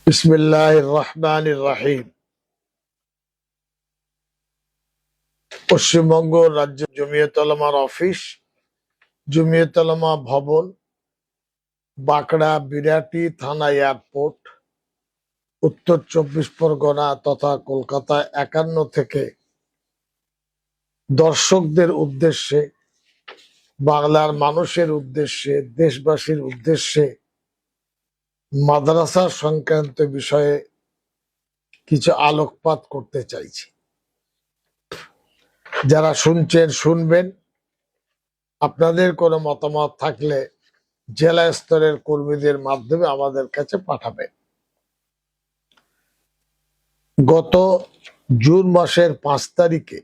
বিসমিল্লাহির রহমানির রহিম। পশ্চিমবঙ্গ রাজ্য জমিয়ত উলামার অফিস, জমিয়ত উলামা ভবন, বাঁকড়া বিরাটি থানা এয়ারপোর্ট, উত্তর 24 পরগনা তথা কলকাতা 51 থেকে দর্শকদের উদ্দেশ্যে, বাংলার মানুষের উদ্দেশ্যে, দেশবাসীর উদ্দেশ্যে মাদ্রাসা সংক্রান্ত বিষয়ে কিছু আলোকপাত করতে চাইছি। যারা শুনছেন শুনবেন, আপনাদের কোনো মতামত থাকলে জেলা স্তরের কর্মীদের মাধ্যমে আমাদের কাছে পাঠাবেন। গত জুন মাসের 5 তারিখে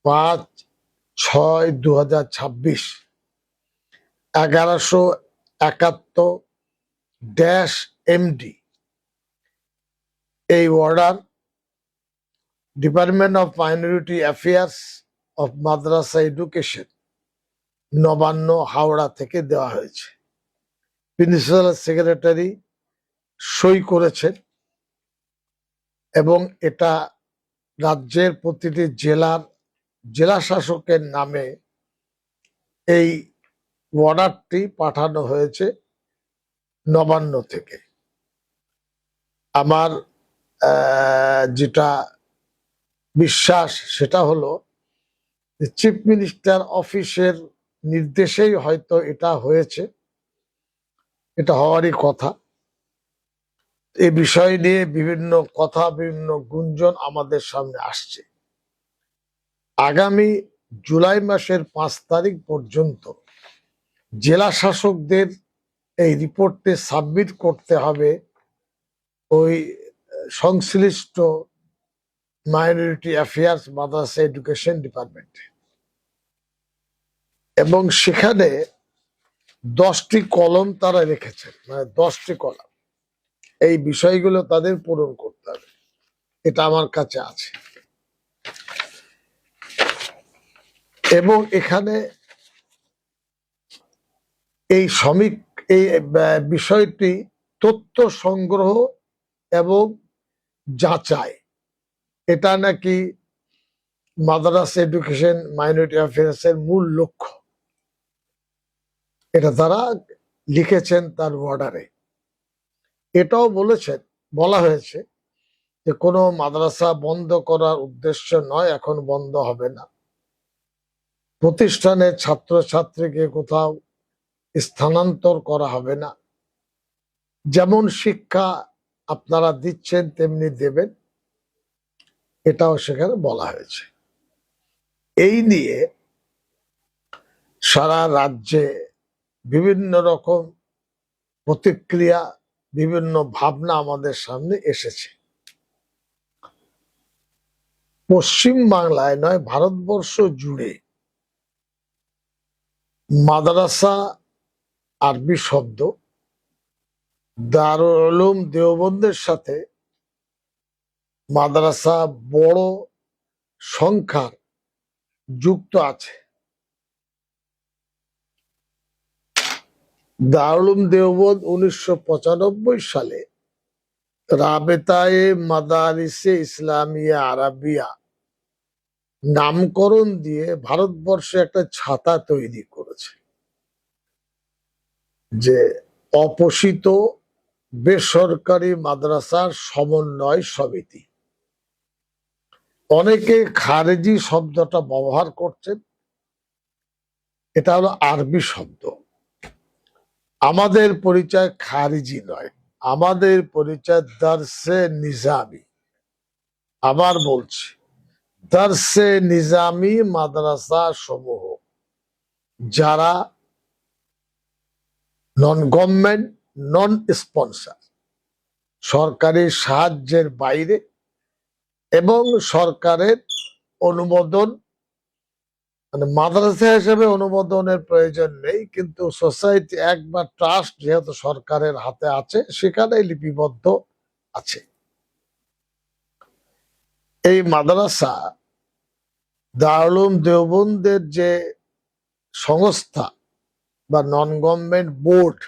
5/6/2026 1171-MD এই order department of minority affairs of Madrasa education Nabanna Howrah থেকে দেওয়া হয়েছে। প্রিন্সিপাল সেক্রেটারি সই করেছেন এবং এটা রাজ্যের প্রতিটি জেলা শাসকের নামে এই অর্ডারটি পাঠানো হয়েছে নবান্ন থেকে। আমার যেটা বিশ্বাস সেটা হলো চিফ মিনিস্টার অফিসের নির্দেশেই হয়তো এটা হয়েছে, এটা হওয়ারই কথা। এই বিষয় নিয়ে বিভিন্ন কথা, বিভিন্ন গুঞ্জন আমাদের সামনে আসছে। আগামী জুলাই মাসের 5 তারিখ পর্যন্ত জেলা শাসকদের এই রিপোর্টে সাবমিট করতে হবে ওই সংশ্লিষ্ট মাইনরিটি অ্যাফেয়ার্স মাদ্রাসা এডুকেশন ডিপার্টমেন্টে, এবং সেখানে 10টি কলম তারা রেখেছেন, মানে 10টি কলম। এই বিষয়গুলো তাদের পূরণ করতে হবে, এটা আমার কাছে আছে। এবং এখানে এই বিষয়টি তথ্য সংগ্রহ এবং যাচাই, এটা নাকি মাদ্রাসা এডুকেশন মাইনরিটি অ্যাফেয়ার্স এর মূল লক্ষ্য। এটা তারা লিখেছেন তার অর্ডারে। এটাও বলা হয়েছে যে কোনো মাদ্রাসা বন্ধ করার উদ্দেশ্য নয়, এখন বন্ধ হবে না। প্রতিষ্ঠানের ছাত্রছাত্রীকে কোথাও স্থানান্তর করা হবে না। যেমন শিক্ষা আপনারা দিচ্ছেন তেমনি দেবেন, এটাও সেখানে বলা হয়েছে। এই নিয়ে সারা রাজ্যে বিভিন্ন রকম প্রতিক্রিয়া, বিভিন্ন ভাবনা আমাদের সামনে এসেছে। পশ্চিম বাংলায় নয়, ভারতবর্ষ জুড়ে মাদ্রাসা আরবি শব্দ দারুল উলুম দেওবন্দের সাথে মাদ্রাসা বড় সংখ্যার যুক্ত আছে। দারুল উলুম দেওবন্দ 1995 সালে রাবেতায়ে মাদারিসে ইসলামিয়া আরাবিয়া নামকরণ দিয়ে ভারতবর্ষে একটা ছাতা তৈরি করেছে, যে অপোষিত বেসরকারি মাদ্রাসার সমন্বয় সমিতি। অনেকে খারেজি শব্দটা ব্যবহার করছেন, এটা হলো আরবি শব্দ। আমাদের পরিচয় খারিজি নয়, আমাদের পরিচয় দারসে নিজামি। আবার বলছি, দারসে নিজামি মাদ্রাসা সমূহ যারা নন গভর্নমেন্ট, নন স্পন্সর, সরকারি সাহায্যের বাইরে এবং সরকারের অনুমোদন, মানে মাদ্রাসা হিসেবে অনুমোদনের প্রয়োজন নেই, কিন্তু সোসাইটি অ্যাক্ট বা ট্রাস্ট যেহেতু সরকারের হাতে আছে, সেখানে লিপিবদ্ধ আছে। এই মাদ্রাসা দারুল উলুম দেওবন্দের যে সংস্থা বা নন গভর্নমেন্ট বোর্ড,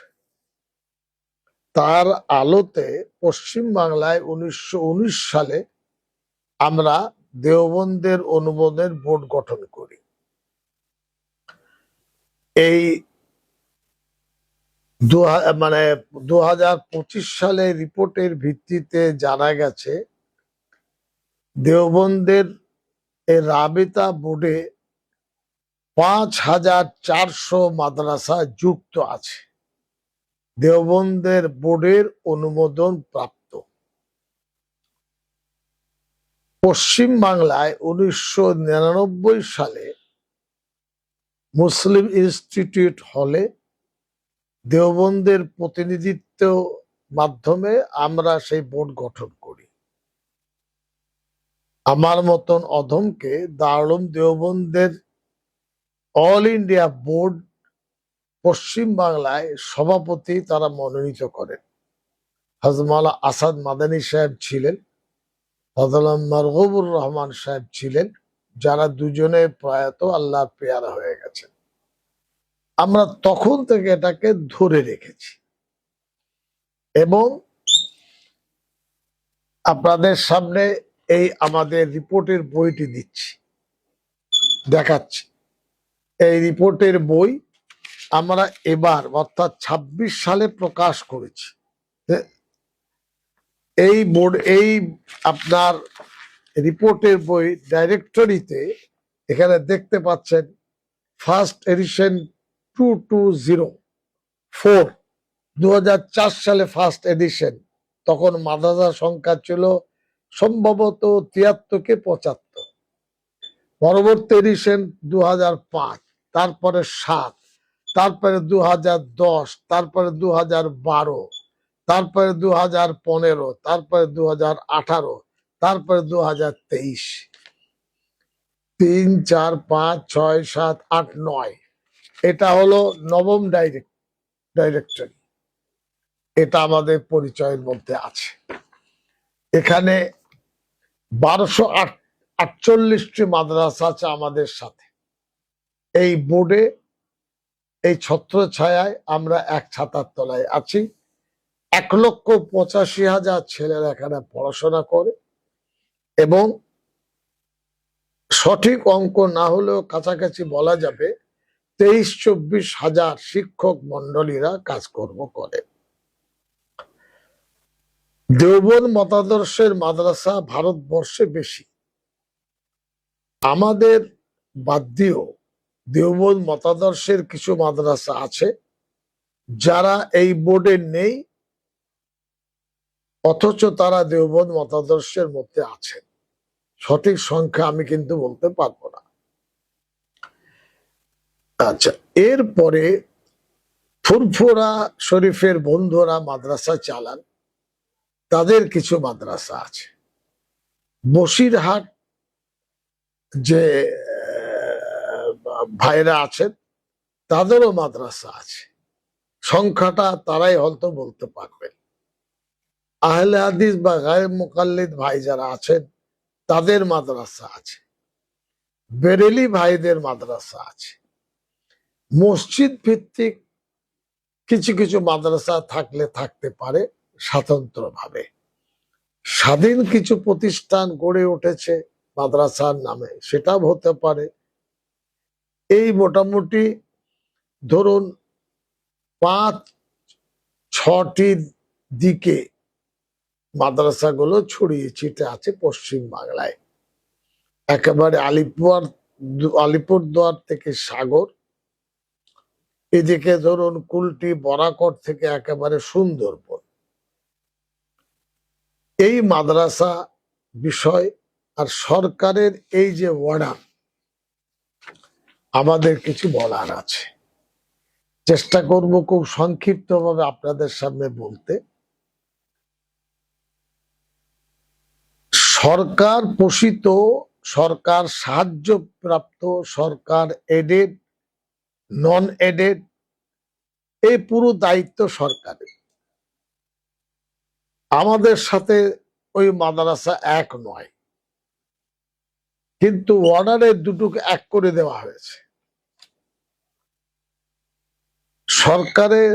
তার আলোতে পশ্চিম বাংলায় 1919 সালে আমরা দেওবন্দের অনুমোদনের বোর্ড গঠন করি। এই 2025 সালে রিপোর্টের ভিত্তিতে জানা গেছে দেওবন্দের এই রাবিতা বোর্ডে 5400 মাদ্রাসা যুক্ত আছে, দেওবন্দের বোর্ডের অনুমোদন প্রাপ্ত। পশ্চিম বাংলায় 1999 সালে মুসলিম ইনস্টিটিউট হলে দেওবন্দের প্রতিনিধিত্ব মাধ্যমে আমরা সেই বোর্ড গঠন করি। আমার মতন অধমকে দারুল দেওবন্দের অল ইন্ডিয়া বোর্ড পশ্চিম বাংলায় সভাপতি তারা মনোনীত করেন। হযরত মাওলানা আসাদ মাদানী সাহেব ছিলেন, হযরত মারগুবুর রহমান সাহেব ছিলেন, যারা দুজনে প্রয়াত আল্লাহর পেয়ারা হয়ে গেছেন। আমরা তখন থেকে এটাকে ধরে রেখেছি এবং আপনাদের সামনে এই আমাদের রিপোর্টের বইটি দিচ্ছি, দেখাচ্ছি। এই রিপোর্টের বই আমরা এবার অর্থাৎ 26 সালে প্রকাশ করেছি। এই বোর্ড এই আপনার রিপোর্টের বই ডাইরেক্টরিতে এখানে দেখতে পাচ্ছেন ফার্স্ট এডিশন 2204, 2004 সালে ফার্স্ট এডিশন। তখন মাদ্রাসার সংখ্যা ছিল সম্ভবত 73 কে 75। পরবর্তী এডিশন 2005, তারপরে 7, তারপরে 2010, তারপরে 2012, তারপরে 2015, তারপরে 2018, তারপরে 2023। 3, 4, 5, 6, 7, 8, 9 এটা হলো নবম ডাইরেক্টরি। এটা আমাদের পরিচয়ের মধ্যে আছে। এখানে 1248টি মাদ্রাসা আছে আমাদের সাথে। এই বোর্ডে এই ছত্র ছায়ায় আমরা এক ছাতার তলায় আছি। 1,85,000 ছেলেরা এখানে পড়াশোনা করে এবং সঠিক অঙ্ক না হলেও কাছাকাছি বলা যাবে 23-24 হাজার শিক্ষক মন্ডলীরা কাজকর্ম করে। দেওবন্দ মতাদর্শের মাদ্রাসা ভারতবর্ষে বেশি। আমাদের বাদ দিয়েও দেওবন্দ মতাদর্শের কিছু মাদ্রাসা আছে যারা এই বোর্ডে নেই, অথচ তারা দেওবন্দ মতাদর্শের মধ্যে আছেন। সঠিক সংখ্যা আমি কিন্তু বলতে পারবো না। আচ্ছা, এরপরে ফুরফুরা শরীফের বন্ধুরা মাদ্রাসা চালান, তাদের কিছু মাদ্রাসা আছে। বসিরহাট যে ভাইরা আছেন তাদেরও মাদ্রাসা আছে, সংখ্যাটা তারাই হয়তো বলতে পারবেন। আহলে হাদিস বা গায়ের মুকাল্লিদ ভাই যারা আছেন তাদের মাদ্রাসা আছে, বেরেলি ভাইদের মাদ্রাসা আছে। মসজিদ ভিত্তিক কিছু কিছু মাদ্রাসা থাকলে থাকতে পারে স্বতন্ত্রভাবে। স্বাধীন কিছু প্রতিষ্ঠান গড়ে উঠেছে মাদ্রাসার নামে, সেটাও হতে পারে। এই মোটামুটি ধরুন 5-6টি দিকে মাদ্রাসাগুলো ছড়িয়ে ছিটে আছে পশ্চিম বাংলায়। একেবারে আলিপুরদুয়ার থেকে সাগর, এদিকে ধরুন কুলটি বরাকট থেকে একেবারে সুন্দরবন। এই মাদ্রাসা বিষয় আর সরকারের এই যে ওয়ার্ডার, আমাদের কিছু বলার আছে। চেষ্টা করব খুব সংক্ষিপ্তভাবে আপনাদের সামনে বলতে। সরকার পোষিত, সরকার সাহায্য প্রাপ্ত, সরকার এডেড, নন এডেড, এই পুরো দায়িত্ব সরকারের। আমাদের সাথে ওই মাদ্রাসা এক নয়, কিন্তু অর্ডারের দুটোকে এক করে দেওয়া হয়েছে। সরকারের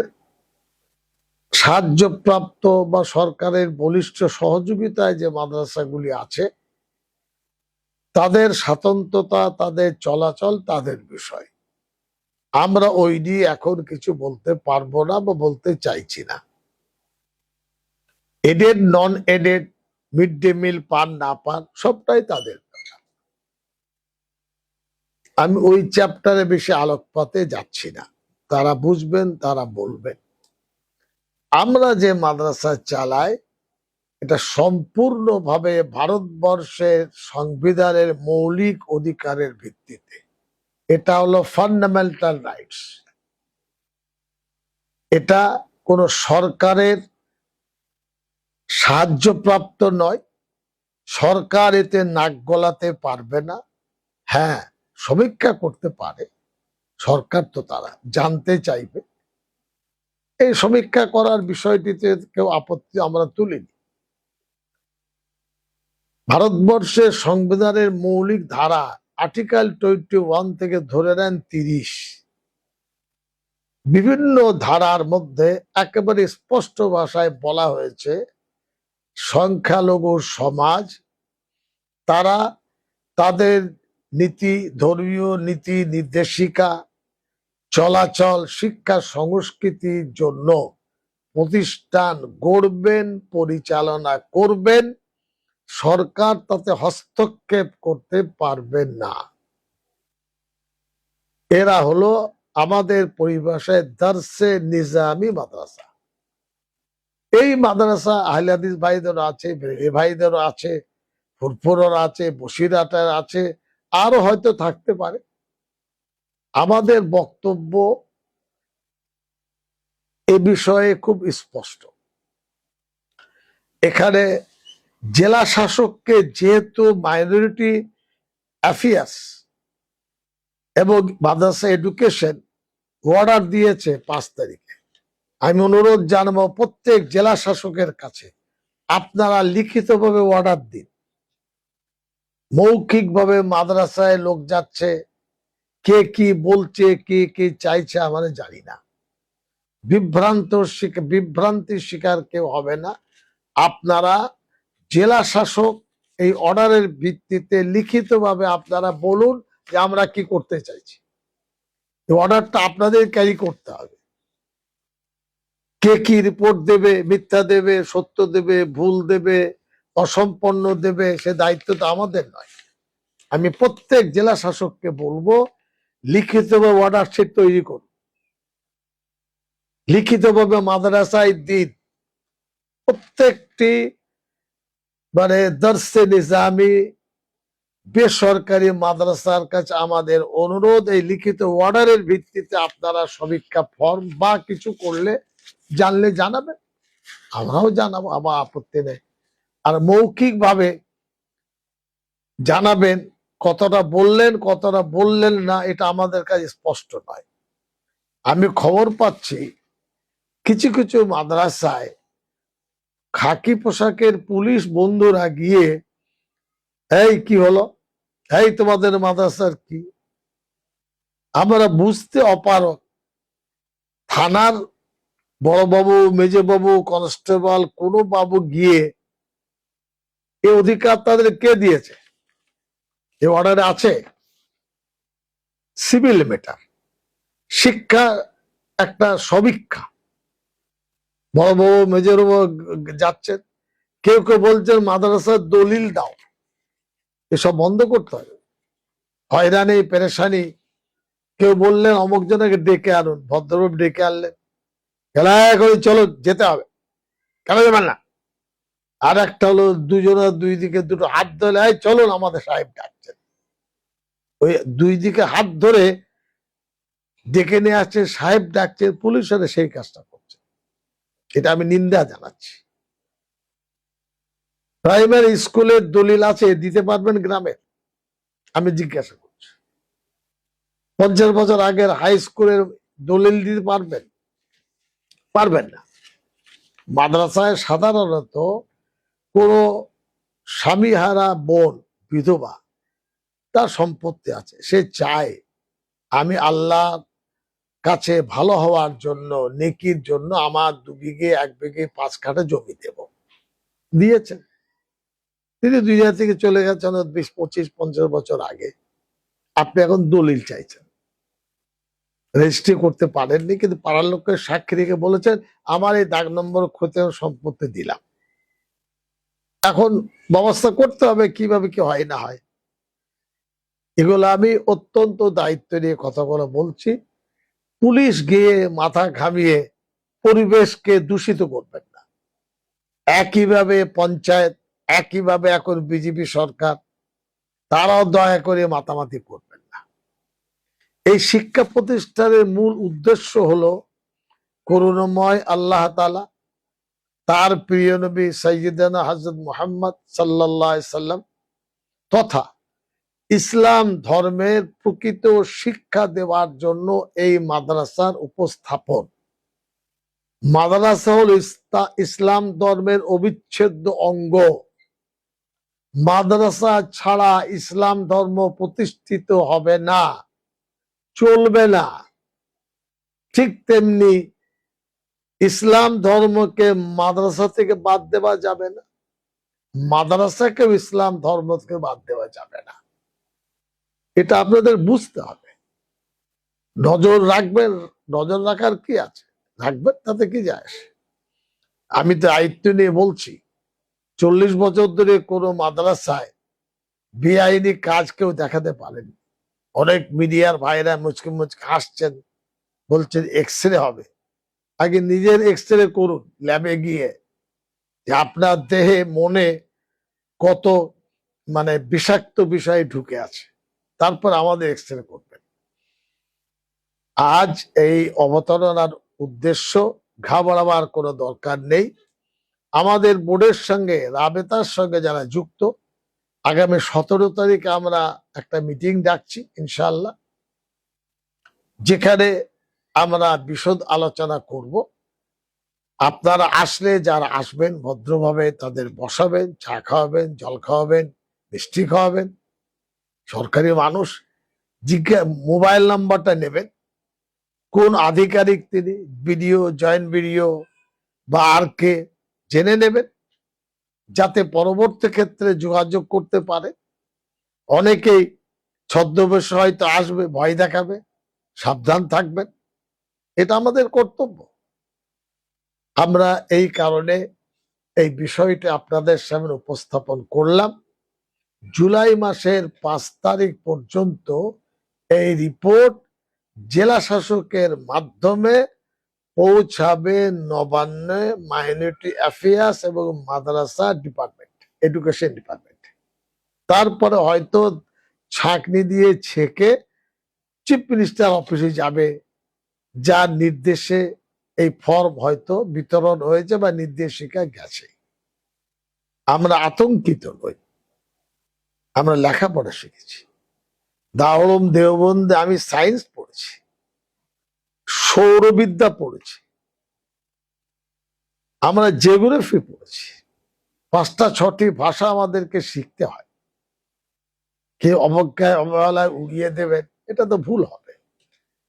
সাহায্যপ্রাপ্ত বা সরকারের বলিষ্ঠ সহযোগিতায় যে মাদ্রাসাগুলি আছে তাদের স্বাতন্ত্রতা, তাদের চলাচল তাদের বিষয়। আমরা ওই নিয়ে এখন কিছু বলতে পারবো না বা বলতে চাইছি না। এডেড নন এডেড, মিড ডে মিল পান না পান সবটাই তাদের। আমি ওই চ্যাপ্টারে বেশি আলোকপাতে যাচ্ছি না, তারা বুঝবেন, তারা বলবেন। আমরা যে মাদ্রাসা চালাই এটা সম্পূর্ণভাবে ভারতবর্ষের সংবিধানের মৌলিক অধিকারের ভিত্তিতে। এটা হলো ফান্ডামেন্টাল রাইটস। এটা কোন সরকারের সাহায্যপ্রাপ্ত নয়, সরকার এতে নাক গলাতে পারবে না। হ্যাঁ, সমীক্ষা করতে পারে সরকার, তো তারা জানতে চাইবে। এই সমীক্ষা করার বিষয়টিতে কেউ আপত্তি আমরা তুলিনি। ভারতবর্ষের সংবিধানের মৌলিক ধারা আর্টিকেল 21 থেকে ধরে নেন 30, বিভিন্ন ধারার মধ্যে একেবারে স্পষ্ট ভাষায় বলা হয়েছে সংখ্যালঘু সমাজ তারা তাদের নীতি, ধর্মীয় নীতি নির্দেশিকা, চলাচল, শিক্ষা, সংস্কৃতির জন্য প্রতিষ্ঠান গড়বেন, পরিচালনা করবেন, সরকার তাতে হস্তক্ষেপ করতে পারবেন না। এরা হলো আমাদের পরিভাষায় দারসে নিজামি মাদ্রাসা। এই মাদ্রাসা আহলে হাদিস ভাইদেরও আছে, এ ভাইদেরও আছে, ফুরফুরের আছে, বসিরহাটের আছে, আরো হয়তো থাকতে পারে। আমাদের বক্তব্য এ বিষয়ে খুব স্পষ্ট। এখানে জেলা শাসককে যেহেতু মাইনরিটি অ্যাফেয়ার্স এবং মাদ্রাসা এডুকেশন অর্ডার দিয়েছে 5 তারিখে, আমি অনুরোধ জানাবো প্রত্যেক জেলা শাসকের কাছে আপনারা লিখিতভাবে অর্ডার দিন। মৌখিকভাবে মাদ্রাসায় লোক যাচ্ছে, কে কি বলছে, কে কি চাইছে আমরা জানি না। বিভ্রান্তির শিকার কেউ হবে না। আপনারা জেলা শাসক এই অর্ডারের ভিত্তিতে লিখিতভাবে আপনারা বলুন যে আমরা কি করতে চাইছি। এই অর্ডারটা আপনাদের ক্যারি করতে হবে। কে কি রিপোর্ট দেবে, মিথ্যা দেবে, সত্য দেবে, ভুল দেবে, অসম্পন্ন দেবে, সে দায়িত্ব তো আমাদের নয়। আমি প্রত্যেক জেলা শাসককে বলবো লিখিতভাবে অর্ডার শিট তৈরি করুন, লিখিতভাবে মাদ্রাসায় দিন। প্রত্যেকটি দরসে নিজামি বেসরকারি মাদ্রাসার কাছে আমাদের অনুরোধ, এই লিখিত অর্ডারের ভিত্তিতে আপনারা সমীক্ষা ফর্ম বা কিছু করলে জানলে জানাবেন, আমরাও জানাবো, আমার আপত্তি নেই। আর মৌখিক ভাবে জানাবেন, কতটা বললেন কতটা বললেন না এটা আমাদের কাছে স্পষ্ট নয়। আমি খবর পাচ্ছি কিছু কিছু মাদ্রাসায় খাকি পোশাকের পুলিশ বন্ধুরা গিয়ে, এই কি হলো, এই তোমাদের মাদ্রাসার কি, আমরা বুঝতে অপারগ। থানার বড় বাবু, মেজো বাবু, কনস্টেবল কোনো বাবু গিয়ে এই অধিকার তাদের কে দিয়েছে? এই অর্ডারে আছে। সিভিল ম্যাটার, শিক্ষা একটা সমীক্ষা, বড় বাবু মেজর যাচ্ছেন, কেউ কেউ বলছেন মাদ্রাসার দলিল দাও। এসব বন্ধ করতে হবে। হয়রানি পেরেশানি, কেউ বললেন অমুক জনকে ডেকে আনুন, ভদ্রভাবে ডেকে আনলেন, করে চলো যেতে হবে, কেন যাবেন না? আর একটা হলো দুজনের দুই দিকে দুটো হাত ধরে, চলুন আমাদের সাহেব ডাকছেন, ওই দুই দিকে হাত ধরে ডেকে নিয়ে আসছে, সাহেব ডাকছে, পুলিশের সেই কাজটা করছে। এটা আমি নিন্দা জানাচ্ছি। প্রাইমারি স্কুলের দলিল আছে, দিতে পারবেন গ্রামের? আমি জিজ্ঞাসা করছি। 50 বছর আগের হাই স্কুলের দলিল দিতে পারবেন? পারবেন না। মাদ্রাসায় সাধারণত কোন স্বামীহারা বোন, বিধবা, তার সম্পত্তি আছে, সে চায় আমি আল্লাহ কাছে ভালো হওয়ার জন্য, নেকির জন্য আমার 2 বিঘে 1 বিঘে 5 কাঠা জমি দেব। দিয়েছেন। তিনি দুনিয়া থেকে চলে গেছেন 20, 25, 50 বছর আগে। আপনি এখন দলিল চাইছেন, রেজিস্ট্রি করতে পারেননি, কিন্তু পাড়ার লোককে সাক্ষী রেখে বলেছেন আমার এই দাগ নম্বর ক্ষতি সম্পত্তি দিলাম। এখন ব্যবস্থা করতে হবে কিভাবে কি হয় না হয়। এগুলো আমি অত্যন্ত দায়িত্ব নিয়ে কথাগুলো বলছি। পুলিশ গিয়ে মাথা ঘামিয়ে পরিবেশকে দূষিত করবেন না। একইভাবে পঞ্চায়েত, একইভাবে এখন বিজেপি সরকার, তারাও দয়া করে মাতামাতি করবেন না। এই শিক্ষা প্রতিষ্ঠানের মূল উদ্দেশ্য হলো করুণাময় আল্লাহ তাআলা, তার প্রিয় নবী সাইয়্যিদানা হযরত মুহাম্মদ সাল্লাল্লাহু আলাইহি সাল্লাম তথা ইসলাম ধর্মের প্রকৃত শিক্ষা দেওয়ার জন্য এই মাদ্রাসার উপস্থাপন। মাদ্রাসা হল ইসলাম ধর্মের অবিচ্ছেদ্য অঙ্গ। মাদ্রাসা ছাড়া ইসলাম ধর্ম প্রতিষ্ঠিত হবে না, চলবে না। ঠিক তেমনি ইসলাম ধর্মকে মাদ্রাসা থেকে বাদ দেওয়া যাবে না, মাদ্রাসাকেও ইসলাম ধর্ম থেকে বাদ দেওয়া যাবে না। এটা আপনাদের বুঝতে হবে। নজর রাখবেন, নজর রাখার কি আছে, রাখবেন, তাতে কি যায় আসে। আমি তো দায়িত্ব নিয়ে বলছি, 40 বছর ধরে কোনো মাদ্রাসায় বেআইনি কাজ কেউ দেখাতে পারেনি। অনেক মিডিয়ার ভাইরা মুচকি মুচকি হাসছেন, বলছেন এক্সরে হবে। আগে নিজের এক্সরে করুন ল্যাবে গিয়ে, যে আপনার দেহে মনে কত বিষাক্ত বিষয় ঢুকে আছে, তারপর আমাদের এক্সরে করবেন। আজ এই অবতারণার উদ্দেশ্য ঘাবড়াবার কোনো দরকার নেই। আমাদের বোর্ডের সঙ্গে, রাবেতার সঙ্গে যারা যুক্ত, আগামী 17 তারিখে আমরা একটা মিটিং ডাকছি ইনশাআল্লাহ, যেখানে আমরা বিশদ আলোচনা করব। আপনারা আসলে, যারা আসবেন ভদ্রভাবে তাদের বসাবেন, চা খাওয়াবেন, জল খাওয়াবেন, মিষ্টি খাওয়াবেন। সরকারি মানুষ, মোবাইল নাম্বারটা নেবেন, কোন আধিকারিক তিনি, বিডিও, জয়েন্ট বিডিও বা আর কে, জেনে নেবেন, যাতে পরবর্তী ক্ষেত্রে যোগাযোগ করতে পারে। অনেকেই ছদ্মবেশ হয়তো আসবে, ভয় দেখাবে, সাবধান থাকবেন। এটা আমাদের কর্তব্য। আমরা এই কারণে এই বিষয়টা আপনাদের সামনে উপস্থাপন করলাম। জুলাই মাসের 5 তারিখ পর্যন্ত এই রিপোর্ট জেলা শাসকের মাধ্যমে পৌঁছাবে নবান্নে, মাইনরিটি অ্যাফেয়ার্স এবং মাদ্রাসা ডিপার্টমেন্ট, এডুকেশন ডিপার্টমেন্ট। তারপরে হয়তো ছাঁকনি দিয়ে ছেঁকে চিফ মিনিস্টার অফিসে যাবে, যার নির্দেশে এই ফর্ম হয়তো বিতরণ হয়েছে বা নির্দেশিকা গেছে। আমরা আতঙ্কিত নই, আমরা লেখাপড়া শিখেছি। দারুল দেওবন্দে আমি সায়েন্স পড়েছি, সৌরবিদ্যা পড়েছি, আমরা জিওগ্রাফি পড়েছি। 5টা 6টি ভাষা আমাদেরকে শিখতে হয়। কেউ অবজ্ঞায় অবহেলায় উড়িয়ে দেবেন, এটা তো ভুল হবে।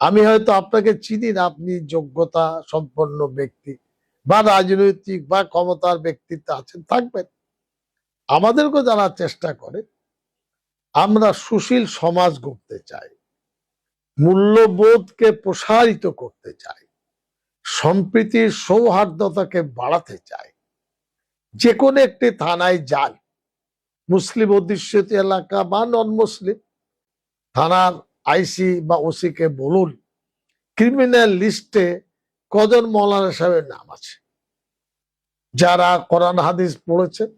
আমি হয়তো আপনাকে চিনি না, আপনি যোগ্যতা সম্পন্ন ব্যক্তি বা রাজনৈতিক বা ক্ষমতার ব্যক্তিত্ব আছেন, থাকবেন। আমাদেরকে জানার চেষ্টা করে, আমরা সুশীল সমাজ গড়তে চাই, মূল্যবোধকে প্রসারিত করতে চাই, সম্প্রীতির সৌহার্দ্যতাকে বাড়াতে চাই। যে কোনো একটি থানায় যান, মুসলিম অধ্যুষিত এলাকা বা নন মুসলিম, থানার আইসি বা ওসি কে বলুন ক্রিমিনাল লিস্টে কজন মৌলানা সাহেবের নাম আছে, যারা কোরআন হাদিস পড়েছেন,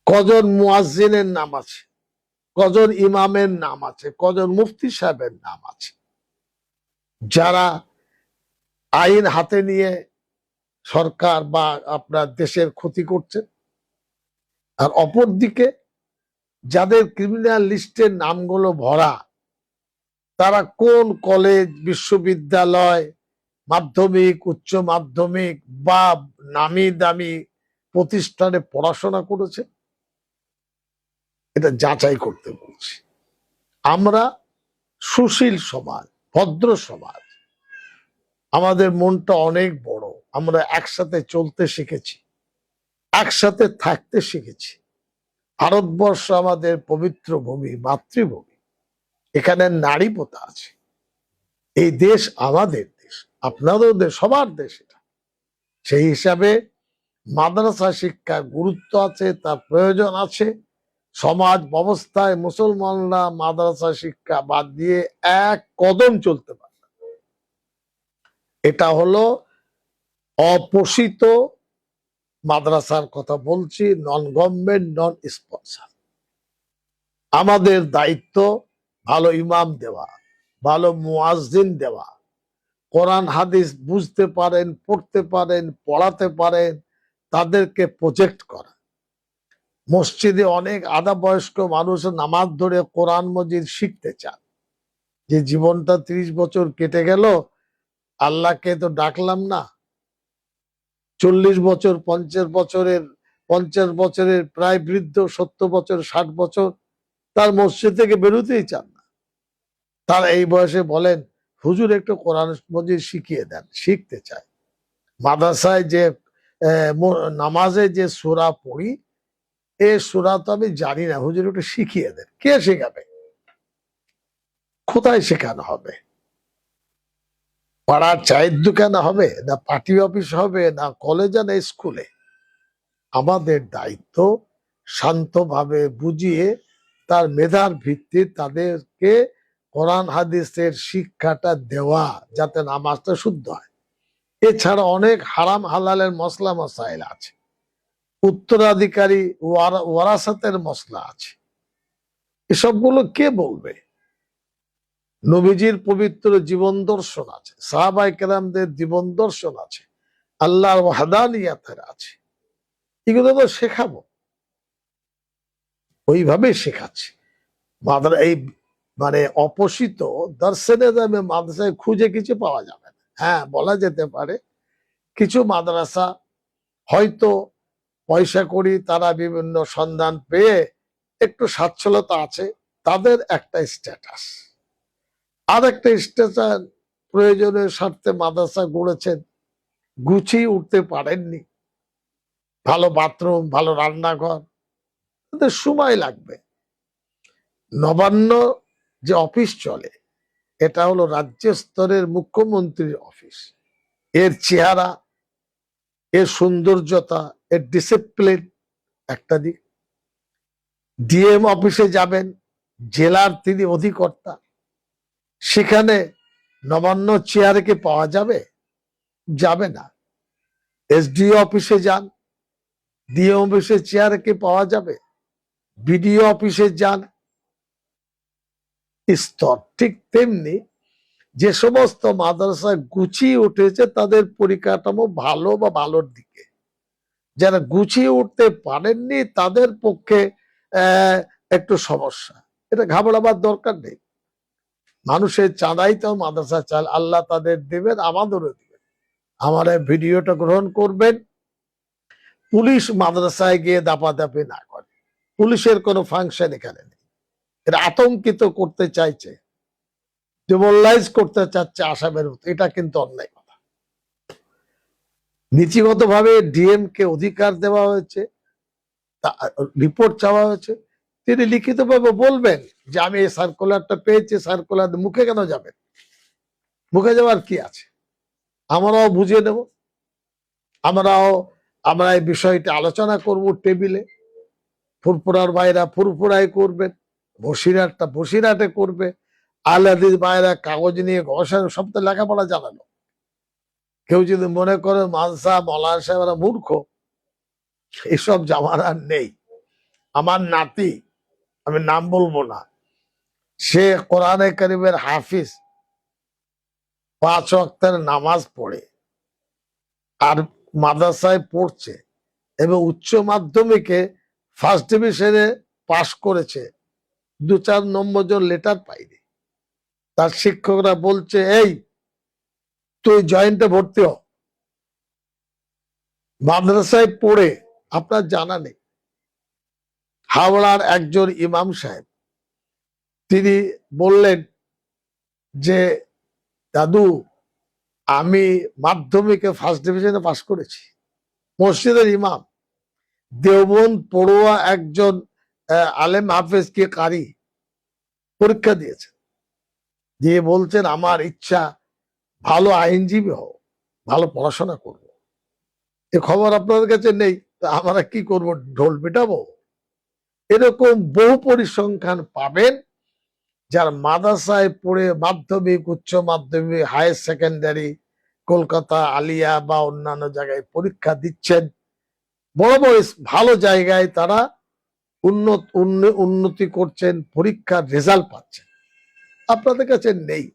কজন মুয়াজ্জিনের নাম আছে, কজন ইমামের নাম আছে, কজন মুফতি সাহেবের নাম আছে, যারা আইন হাতে নিয়ে সরকার বা আপনার দেশের ক্ষতি করছেন। আর অপরদিকে যাদের ক্রিমিনাল লিস্টের নামগুলো ভরা, তারা কোন কলেজ, বিশ্ববিদ্যালয়, মাধ্যমিক, উচ্চ মাধ্যমিক বা নামি দামি প্রতিষ্ঠানে পড়াশোনা করেছে, এটা যাচাই করতে বলছি। আমরা সুশীল সমাজ, ভদ্র সমাজ, আমাদের মনটা অনেক বড়, আমরা একসাথে চলতে শিখেছি, একসাথে থাকতে শিখেছি। ভারতবর্ষ আমাদের পবিত্র ভূমি, মাতৃভূমি, এখানে নারী প্রথা আছে। এই দেশ আমাদের দেশ, আপনাদের দেশ, সবার দেশ এটা। সেই হিসাবে মাদ্রাসা শিক্ষার গুরুত্ব আছে, তার প্রয়োজন আছে। সমাজ ব্যবস্থায় মুসলমানরা মাদ্রাসা শিক্ষা বাদ দিয়ে এক কদম চলতে পারে। এটা হলো অপোষিত মাদ্রাসার কথা বলছি, নন গভর্নমেন্ট, নন স্পন্সর। আমাদের দায়িত্ব ভালো ইমাম দেওয়া, ভালো মুয়াজ্জিন দেওয়া, কোরআন হাদিস বুঝতে পারেন, পড়তে পারেন, পড়াতে পারেন, তাদেরকে প্রজেক্ট করা। মসজিদে অনেক আধা বয়স্ক মানুষ নামাজ ধরে কোরআন মজিদ শিখতে চান, যে জীবনটা 30 বছর কেটে গেল, আল্লাহকে তো ডাকলাম না। 40 বছর, 50 বছরের প্রায় বৃদ্ধ, 70 বছর, 60 বছর, তার মসজিদ থেকে বেরোতেই চান না। তার এই বয়সে বলেন, হুজুর একটু কোরআন মজিদ শিখিয়ে দেন, শিখতে চায়। মাদ্রাসায় যে নামাজে যে সূরা পড়ি, এ সূরা তো আমি জানি না, হুজুর একটু শিখিয়ে দেন। কে শেখাবে? কোথায় শেখানো হবে? পাড়ার চায়ের দোকানে হবে, না পার্টি অফিস হবে, না কলেজে, না স্কুলে? আমাদের দায়িত্ব শান্তভাবে বুঝিয়ে তার মেধার ভিত্তি তাদেরকে কোরআন হাদিসের শিক্ষাটা দেওয়া, যাতে নামাজটা শুদ্ধ হয়। এছাড়া অনেক হারাম হালালের মশলা মশাইল আছে, উত্তরাধিকারী ওয়ারাসাতের মশলা আছে, এসবগুলো কে বলবে? নবীজির পবিত্র জীবন দর্শন আছে, সাহাবাই কেরামদের জীবন দর্শন আছে, আল্লাহর ওয়াহদানিয়াতের আছে। এগুলো তো শেখাবো, ওইভাবে শেখাচ্ছি। এই মানে অপোষিত দর্শনে যাবে মাদ্রাসায় খুঁজে কিছু পাওয়া যাবে না। হ্যাঁ, বলা যেতে পারে কিছু মাদ্রাসা হয়তো পয়সা করি, তারা বিভিন্ন সন্ধান পেয়ে একটু সচ্ছলতা আছে, তাদের একটা স্ট্যাটাস। আর একটা স্ট্যাটাস, প্রয়োজনের স্বার্থে মাদ্রাসা গড়েছেন, গুছিয়ে উঠতে পারেননি, ভালো বাথরুম, ভালো রান্নাঘর, তাদের সময় লাগবে। নবান্ন যে অফিস চলে, এটা হলো রাজ্য স্তরের মুখ্যমন্ত্রীর অফিস। এর চেহারা, এর সৌন্দর্যতা, এর ডিসিপ্লিন একটা দিক। ডিএম অফিসে যাবেন, জেলার তিনি অধিকর্তা, সেখানে নবান্ন চেয়ারে কি পাওয়া যাবে? যাবে না। এসডিও অফিসে যান, ডিএম অফিসের চেয়ারে কি পাওয়া যাবে? বিডিও অফিসে যান, স্তর। ঠিক তেমনি যে সমস্ত মাদ্রাসা গুছিয়ে উঠেছে, তাদের পরিকাঠামো ভালো বা ভালোর দিকে। যারা গুছিয়ে উঠতে পারেননি, তাদের পক্ষে একটু সমস্যা। এটা ঘাবড়াবার দরকার নেই। মানুষের চাঁদাই তো মাদ্রাসা চাল, আল্লাহ তাদের দেবেন, আমাদেরও দেবেন। আমার এই ভিডিওটা গ্রহণ করবেন। পুলিশ মাদ্রাসায় গিয়ে দাপাদাপি না করে, পুলিশের কোনো ফাংশন এখানে নেই। এটা আতঙ্কিত করতে চাইছে, ডিমোরালাইজ করতে চাচ্ছে আসামের মতো, এটা কিন্তু অন্যায় কথা। নীতিগত ভাবে ডিএম কে অধিকার দেওয়া হয়েছে, রিপোর্ট চাওয়া হয়েছে, তিনি লিখিতভাবে বলবেন যে আমি এই সার্কুলারটা পেয়েছি, সার্কুলার মুখে কেন যাবেন? মুখে যাওয়ার কি আছে? আমরাও বুঝিয়ে দেব, আমরা এই বিষয়টি আলোচনা করব টেবিলে। ফুরফুরার ভাইরা ফুরফুরাই করবেন, বসিরহাটটা বসিরহাটে করবে, আহলাদিস ভাইরা কাগজ নিয়ে ঘষার, সব তো লেখাপড়া জানানো। কেউ যদি মনে করে মানসা মৌলানা সাহেবরা মূর্খ, এসব জামানা নেই। আমার নাতি, আমি নাম বলবো না, সে কোরআনে কারিমের হাফিজ, 5 ওয়াক্তের নামাজ পড়ে, আর মাদ্রাসায় পড়ছে, এবং উচ্চ মাধ্যমিকে ফার্স্ট ডিভিশনে পাশ করেছে, 2-4 নম্বর লেটার পাইনি। তার শিক্ষকরা বলছে, এই তুই জয়েন্টে ভর্তি হ। মাদ্রাসায় পড়ে, আপনার জানা নেই, হাওড়ার একজন ইমাম সাহেব তিনি বললেন যে দাদু, আমি মাধ্যমিকে ফার্স্ট ডিভিশনে পাশ করেছি, মসজিদের ইমাম, দেওবন্দ পড়ুয়া একজন আলেম হাফেজ কি কারি পরীক্ষা দিয়েছে, দিয়ে বলছেন আমার ইচ্ছা ভালো আইনজীবী হও, ভালো পড়াশোনা করব। এ খবর আপনাদের কাছে নেই, তা আমরা কি করব, ঢোল পিটাবো? এরকম বহু পরিসংখ্যান পাবেন যার মাদ্রাসায় পড়ে মাধ্যমিক, উচ্চ মাধ্যমিক, হায়ার সেকেন্ডারি, কলকাতা আলিয়া বা অন্যান্য জায়গায় পরীক্ষা দিচ্ছেন, বড় বড় ভালো জায়গায় তারা উন্নতি করছেন, পরীক্ষার রেজাল্ট পাচ্ছেন। আপনাদের কাছে নেই,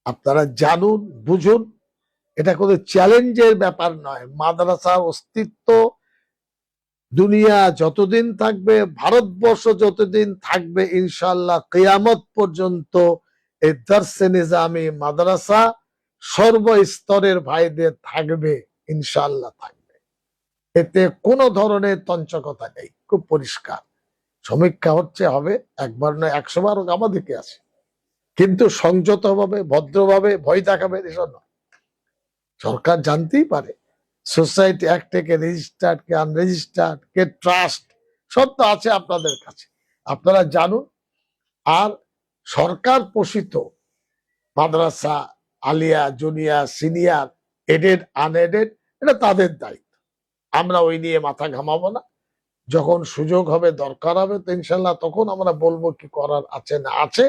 আপনারা জানুন, বুঝুন, এটা কোনো চ্যালেঞ্জের ব্যাপার নয়। মাদ্রাসার অস্তিত্ব দুনিয়া যতদিন থাকবে, ভারতবর্ষ যতদিন থাকবে, ইনশাআল্লাহ কিয়ামত পর্যন্ত এই দারসে নিজামি মাদ্রাসা সর্বস্তরের ভাইদের থাকবে, ইনশাআল্লাহ থাকবে। এতে কোনো ধরনের তঞ্চকতা নেই, খুব পরিষ্কার। সমীক্ষা হচ্ছে, হবে, একবার নয় 100 বার আমাদেরকে আছে, কিন্তু সংযতভাবে, ভদ্রভাবে, ভয় দেখাবে এসব নয়। সরকার জানতেই পারে সোসাইটি অ্যাক্ট থেকে রেজিস্টার্ড কে আনরেজিস্টার্ড কে ট্রাস্ট, সব তো আছে আপনাদের কাছে, আপনারা জানুন। আর সরকার পোষিত মাদ্রাসা, Alia, junior, senior, aided, unaided, এটা তাদের দায়িত্ব, আমরা ওই নিয়ে মাথা ঘামাবো না। যখন সুযোগ হবে, দরকার হবে, তো ইনশাল্লাহ তখন আমরা বলবো কি করার আছে না আছে।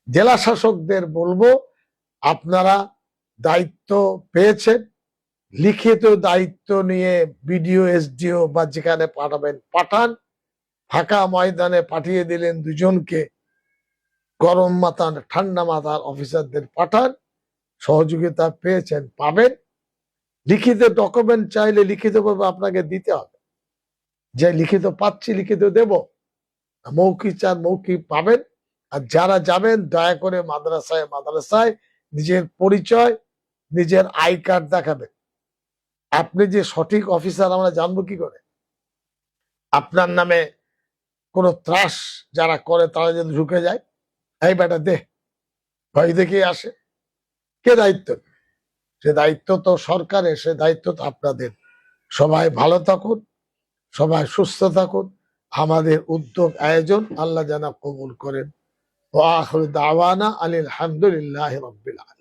জেলা শাসকদের বলবো, আপনারা দায়িত্ব পেয়েছেন, লিখিত দায়িত্ব নিয়ে বিডিও, এসডিও বা যেখানে পাঠাবেন পাঠান। ফাঁকা ময়দানে পাঠিয়ে দিলেন দুজনকে, গরম মাথা ঠান্ডা মাথার অফিসারদের পাঠান। সহযোগিতা পেয়েছেন, পাবেন। লিখিত ডকুমেন্ট চাইলে লিখিতভাবে আপনাকে দিতে হবে, যে লিখিত পাচ্ছি লিখিত দেব। মৌখিক চান মৌখিক পাবেন। আর যারা যাবেন দয়া করে মাদ্রাসায় নিজের পরিচয়, নিজের আই কার্ড দেখাবেন। আপনি যে সঠিক অফিসার আমরা জানবো কি করে? আপনার নামে কোন ত্রাস যারা করে তারা যদি ঢুকে যায়, এই বেটা দে, ভয় দেখে আসে, কে দায়িত্ব? সে দায়িত্ব তো সরকারের, সে দায়িত্ব তো আপনাদের। সবাই ভালো থাকুন, সবাই সুস্থ থাকুন। আমাদের উদ্যোগ আয়োজন আল্লাহ যেন কবুল করেন। ওয়া আখিরু দাওয়ানা আনিল হামদুলিল্লাহি রাব্বিল আলামিন।